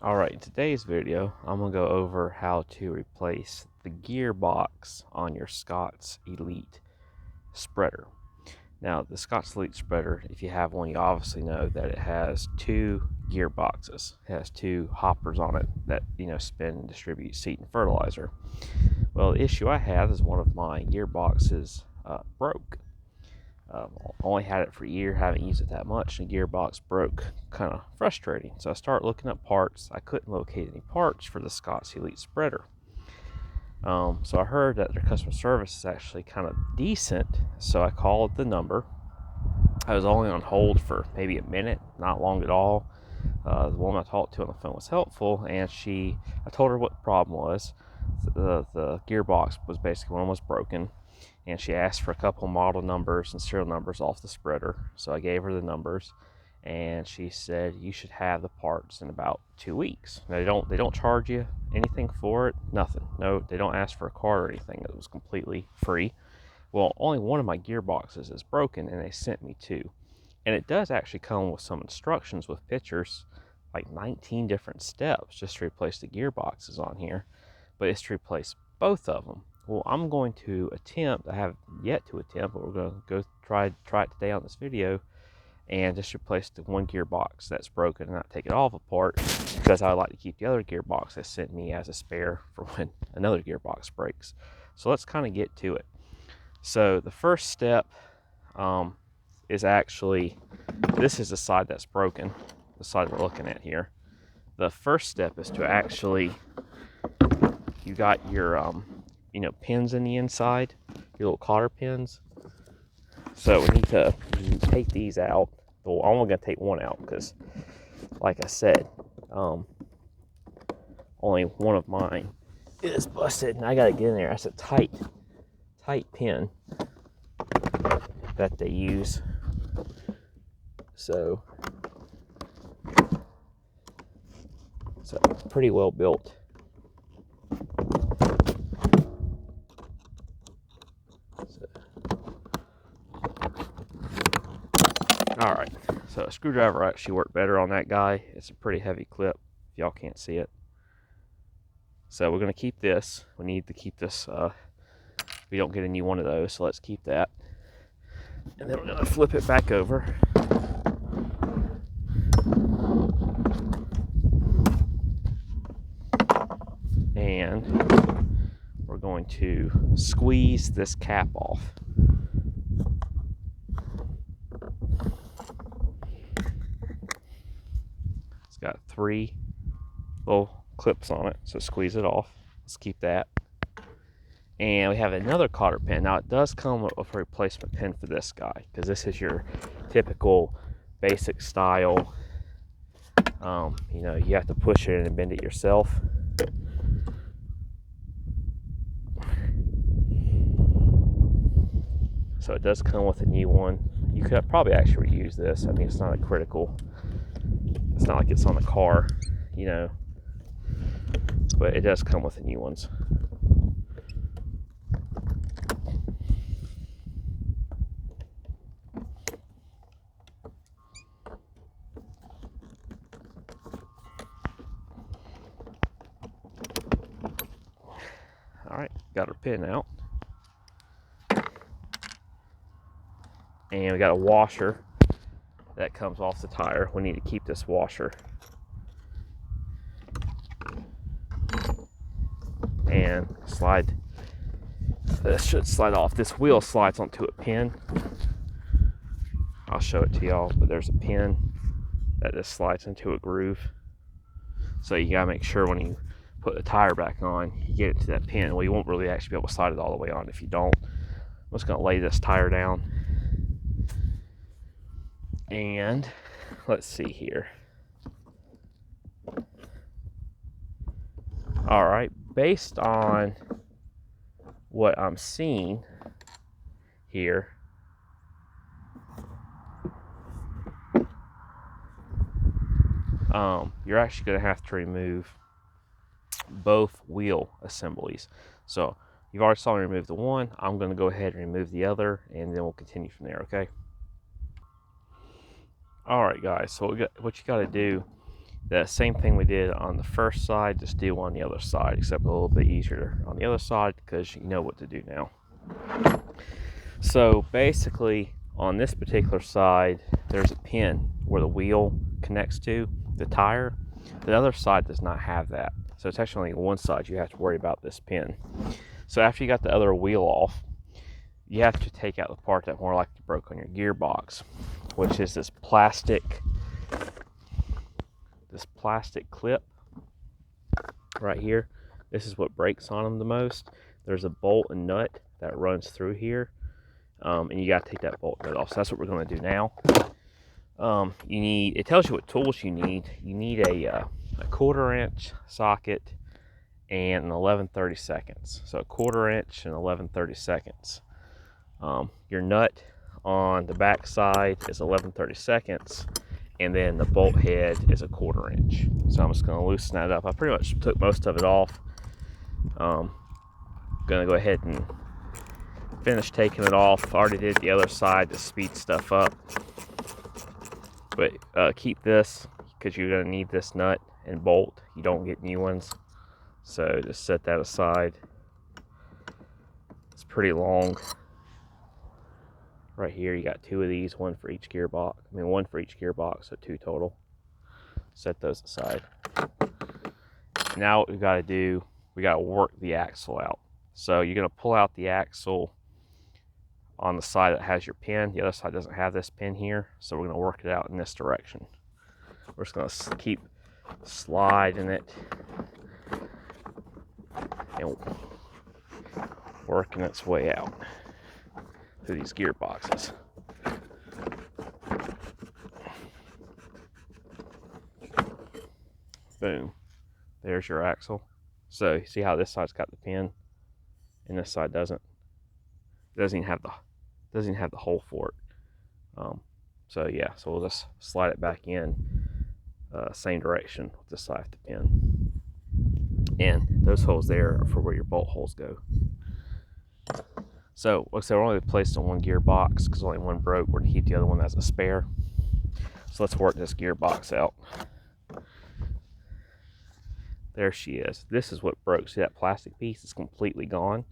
Alright, in today's video, I'm going to go over how to replace the gearbox on your Scott's Elite spreader. Now, the Scott's Elite spreader, if you have one, you obviously know that it has two gearboxes. It has two hoppers on it that, spin and distribute seed and fertilizer. Well, the issue I have is one of my gearboxes broke. Only had it for a year, haven't used it that much, and the gearbox broke. Kind of frustrating. So I started looking up parts. I couldn't locate any parts for the Scott's Elite spreader. So I heard that their customer service is actually kind of decent. So I called the number. I was only on hold for maybe a minute, not long at all. The woman I talked to on the phone was helpful, and I told her what the problem was. The gearbox was basically one was broken, and she asked for a couple model numbers and serial numbers off the spreader. So I gave her the numbers, and she said you should have the parts in about 2 weeks. Now, they don't charge you anything for it, nothing. No, they don't ask for a card or anything. It was completely free. Well, only one of my gearboxes is broken, and they sent me two. And it does actually come with some instructions with pictures, like 19 different steps just to replace the gearboxes on here. But it's to replace both of them. Well, I'm going to attempt, I have yet to attempt, but we're going to go try it today on this video, and just replace the one gearbox that's broken and not take it all apart, because I would like to keep the other gearbox they sent me as a spare for when another gearbox breaks. So let's kind of get to it. So the first step is actually, this is the side that's broken, the side we're looking at here. The first step is to actually, you got your pins in the inside, your little cotter pins. So we need to take these out. Well, I'm only going to take one out because, like I said, only one of mine is busted, and I got to get in there. That's a tight pin that they use. So pretty well built. Alright, so a screwdriver actually worked better on that guy. It's a pretty heavy clip, if y'all can't see it. So we're going to keep this. We need to keep this, we don't get a new one of those, so let's keep that. And then we're going to flip it back over. And we're going to squeeze this cap off. It's got 3 little clips on it, so squeeze it off. Let's keep that. And we have another cotter pin. Now it does come with a replacement pin for this guy, because this is your typical basic style. You have to push it in and bend it yourself. So it does come with a new one. You could probably actually reuse this. I mean, it's not a critical, it's not like it's on the car, but it does come with the new ones. All right, got our pin out. And we got a washer that comes off the tire. We need to keep this washer. And this should slide off. This wheel slides onto a pin. I'll show it to y'all, but there's a pin that just slides into a groove. So you gotta make sure when you put the tire back on, you get it to that pin. Well, you won't really actually be able to slide it all the way on if you don't. I'm just gonna lay this tire down. And let's see here. All right, based on what I'm seeing here, you're actually going to have to remove both wheel assemblies. So you've already saw me remove the one. I'm going to go ahead and remove the other, and then we'll continue from there, okay? All right, guys, so what you got to do The same thing we did on the first side, just do on the other side, except a little bit easier on the other side because you know what to do now. So basically, on this particular side, there's a pin where the wheel connects to the tire. The other side does not have that. So it's actually only one side you have to worry about this pin. So after you got the other wheel off, you have to take out the part that more likely broke on your gearbox, which is this plastic clip right here. This is what breaks on them the most. There's a bolt and nut that runs through here, and you got to take that bolt nut off. So that's what we're going to do now. It tells you what tools you need. You need a 1/4 inch socket and an 11/32. So a 1/4 inch and 11/32. Your nut on the back side is 11/32, and then the bolt head is a 1/4 inch. So I'm just going to loosen that up. I pretty much took most of it off. Going to go ahead and finish taking it off. I already did the other side to speed stuff up. But keep this because you're going to need this nut and bolt. You don't get new ones. So just set that aside. It's pretty long. Right here you got 2 of these, one for each gearbox. One for each gearbox, so 2 total. Set those aside. Now what we got to do, we got to work the axle out. So you're going to pull out the axle on the side that has your pin. The other side doesn't have this pin here, so we're going to work it out in this direction. We're just going to keep sliding it and working its way out through these gearboxes. Boom. There's your axle. So you see how this side's got the pin and this side doesn't. It doesn't even have the hole for it. So yeah, so we'll just slide it back in same direction with this side of the pin. And those holes there are for where your bolt holes go. So like I said, we're only placed on one gearbox because only one broke. We're going to keep the other one as a spare. So let's work this gearbox out. There she is. This is what broke. See that plastic piece is completely gone.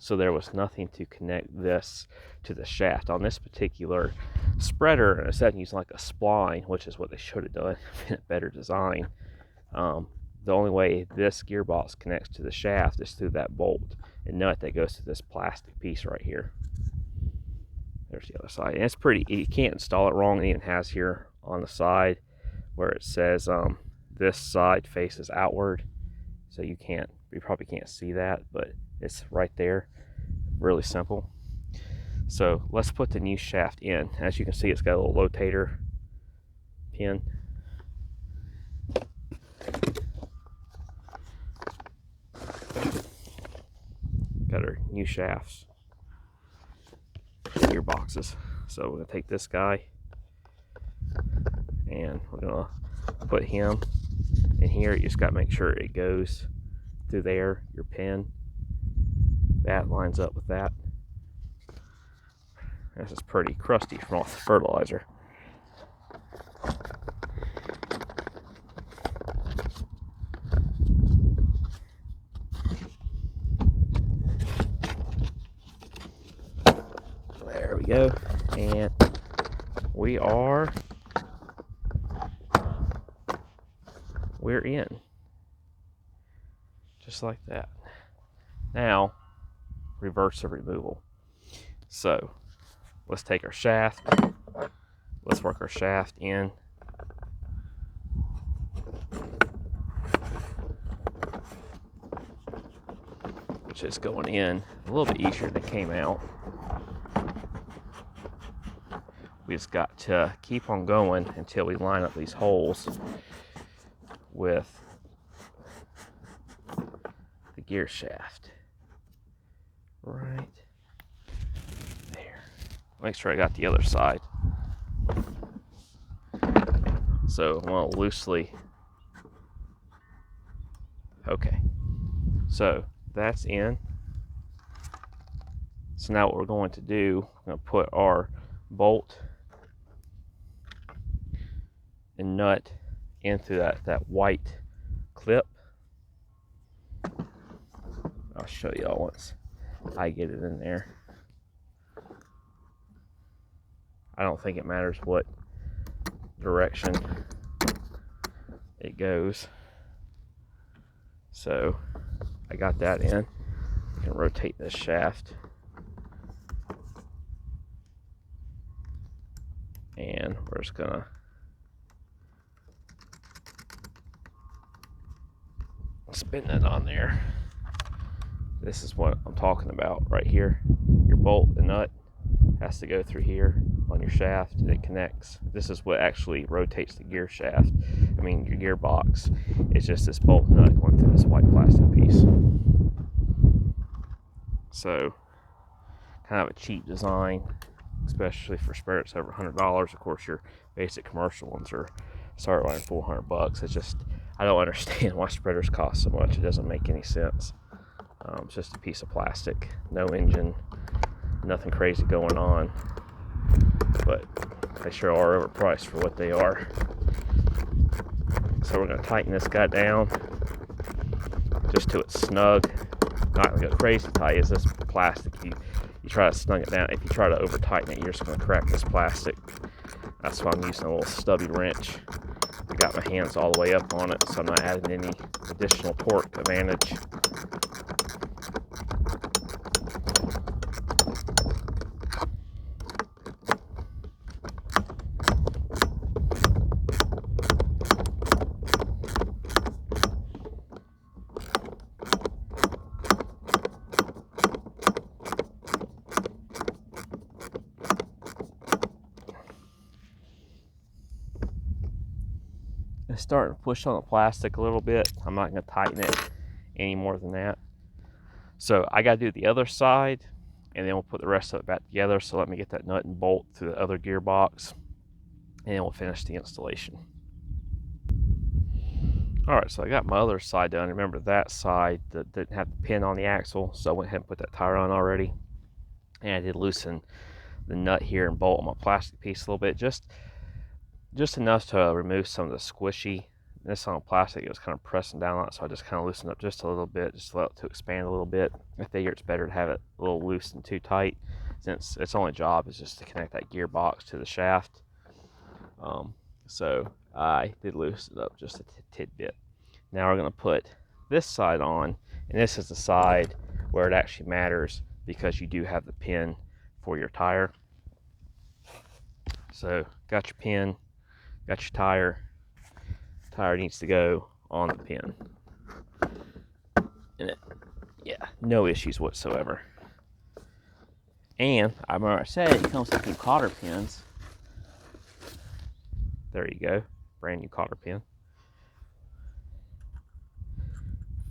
So there was nothing to connect this to the shaft. On this particular spreader, instead of using like a spline, which is what they should have done, a better design, the only way this gearbox connects to the shaft is through that bolt and nut that goes to this plastic piece right here. There's the other side. And it's pretty, you can't install it wrong. It even has here on the side where it says this side faces outward. So you probably can't see that, but it's right there. Really simple. So let's put the new shaft in. As you can see, it's got a little rotator pin. Got our new shafts, gearboxes. So we're going to take this guy and we're going to put him in here. You just got to make sure it goes through there, your pin. That lines up with that. This is pretty crusty from all the fertilizer. There we go. And we're in. Just like that. Now, reverse the removal. So, let's take our shaft. Let's work our shaft in. Which is going in a little bit easier than it came out. We just got to keep on going until we line up these holes with the gear shaft. Right there. Make sure I got the other side. So I want to loosely. Okay. So that's in. So now what we're going to do, we're going to put our bolt and nut into that white clip. I'll show y'all once I get it in there. I don't think it matters what direction it goes. So I got that in. You can rotate this shaft. And we're just gonna spin that on there. This is what I'm talking about right here. Your bolt, the nut, has to go through here on your shaft and it connects. This is what actually rotates the gear shaft. I mean your gearbox. It's just this bolt nut going through this white plastic piece. So kind of a cheap design, especially for spreaders over $100. Of course your basic commercial ones are start around $400. It's just, I don't understand why spreaders cost so much. It doesn't make any sense. It's just a piece of plastic, no engine, nothing crazy going on, but they sure are overpriced for what they are. So we're going to tighten this guy down just till it's snug. Not going to go crazy tight. Is this plastic? You try to snug it down. If you try to over tighten it, you're just going to crack this plastic. That's why I'm using a little stubby wrench. I got my hands all the way up on it, so I'm not adding any additional torque advantage. It's starting to push on the plastic a little bit. I'm not going to tighten it any more than that. So I got to do the other side, and then we'll put the rest of it back together. So let me get that nut and bolt through the other gearbox, and then we'll finish the installation. All right, so I got my other side done. Remember that side that didn't have the pin on the axle, so I went ahead and put that tire on already. And I did loosen the nut here and bolt on my plastic piece a little bit, just enough to remove some of the squishy. This on plastic, it was kind of pressing down on it, so I just kind of loosened up just a little bit, just to let it to expand a little bit. I figure it's better to have it a little loose than too tight, since its only job is just to connect that gearbox to the shaft. So I did loosen it up just a tidbit. Now we're going to put this side on, and this is the side where it actually matters because you do have the pin for your tire. So got your pin, got your tire. Tire needs to go on the pin. And yeah, no issues whatsoever. And I remember I said it comes with 2 cotter pins. There you go, brand new cotter pin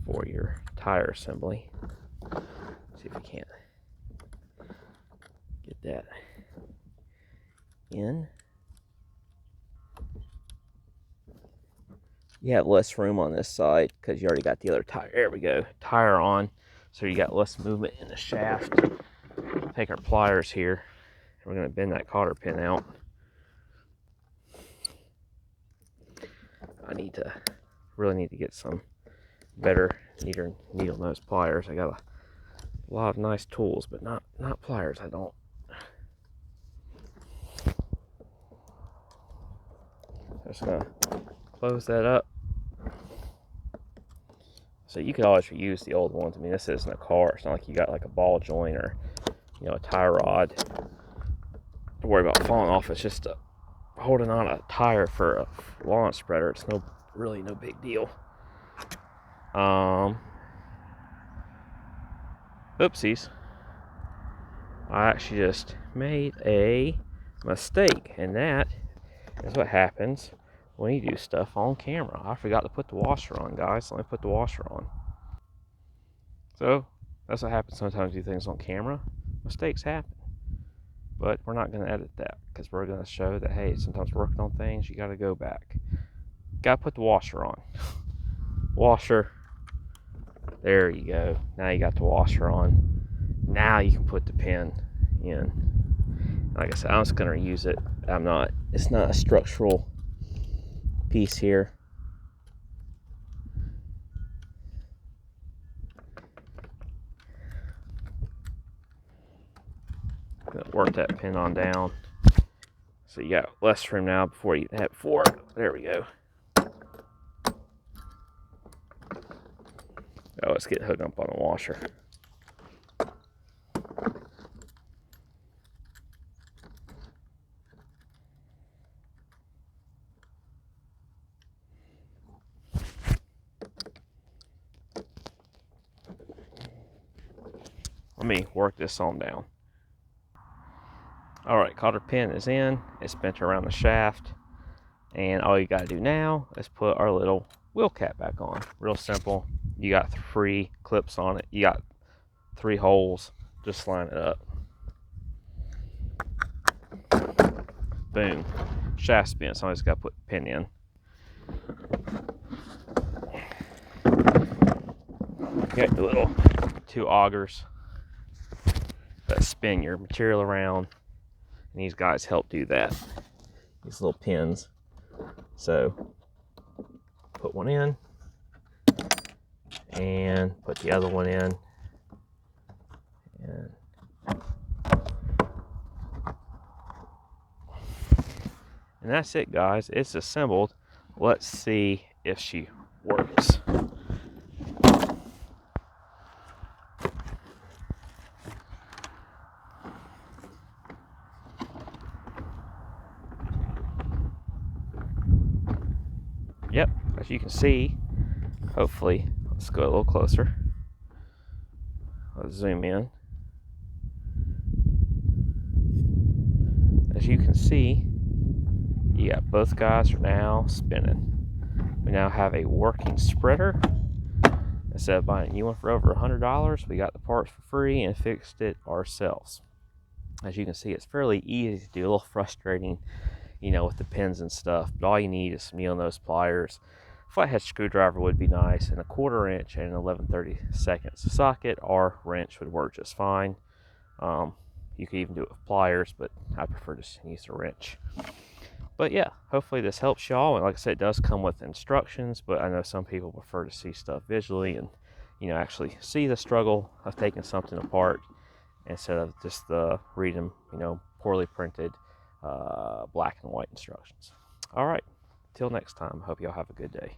for your tire assembly. Let's see if we can't get that in. You have less room on this side because you already got the other tire. There we go, tire on, so you got less movement in the shaft. Take our pliers here. We're going to bend that cotter pin out. I really need to get some better needle nose pliers. I got a lot of nice tools, but not pliers. I don't. Just gonna close that up. So you could always reuse the old ones. I mean, this isn't a car. It's not like you got like a ball joint or, you know, a tie rod to worry about falling off. It's just holding on a tire for a lawn spreader. It's really no big deal. Oopsies. I actually just made a mistake, and that is what happens when you do stuff on camera. I forgot to put the washer on, guys. Let me put the washer on. So that's what happens sometimes you do things on camera. Mistakes happen. But we're not going to edit that because we're going to show that, hey, sometimes working on things, you got to go back. Got to put the washer on. Washer. There you go. Now you got the washer on. Now you can put the pin in. Like I said, I'm just going to use it. It's not a structural piece here. Gonna work that pin on down. So you got less room now before you had before. There we go. Oh, it's getting hooked up on a washer. Let me work this on down. Alright, cotter pin is in. It's bent around the shaft. And all you got to do now is put our little wheel cap back on. Real simple. You got 3 clips on it. You got 3 holes. Just line it up. Boom. Shaft's bent, so I just got to put the pin in. You got your little 2 augers that spin your material around. And these guys help do that. These little pins. So, put one in. And put the other one in. And that's it, guys. It's assembled. Let's see if she works. Yep, as you can see, hopefully, let's go a little closer. Let's zoom in. As you can see, you got both guys are now spinning. We now have a working spreader. Instead of buying a new one for over $100, we got the parts for free and fixed it ourselves. As you can see, it's fairly easy to do, a little frustrating, you know, with the pins and stuff, but all you need is some needle-nose pliers. Flathead screwdriver would be nice, and a 1/4 inch and an 11/32 socket or wrench would work just fine. You could even do it with pliers, but I prefer to use a wrench. But yeah, hopefully this helps y'all. And like I said, it does come with instructions, but I know some people prefer to see stuff visually and, you know, actually see the struggle of taking something apart instead of just reading, you know, poorly printed black and white instructions. All right, till next time, hope y'all have a good day.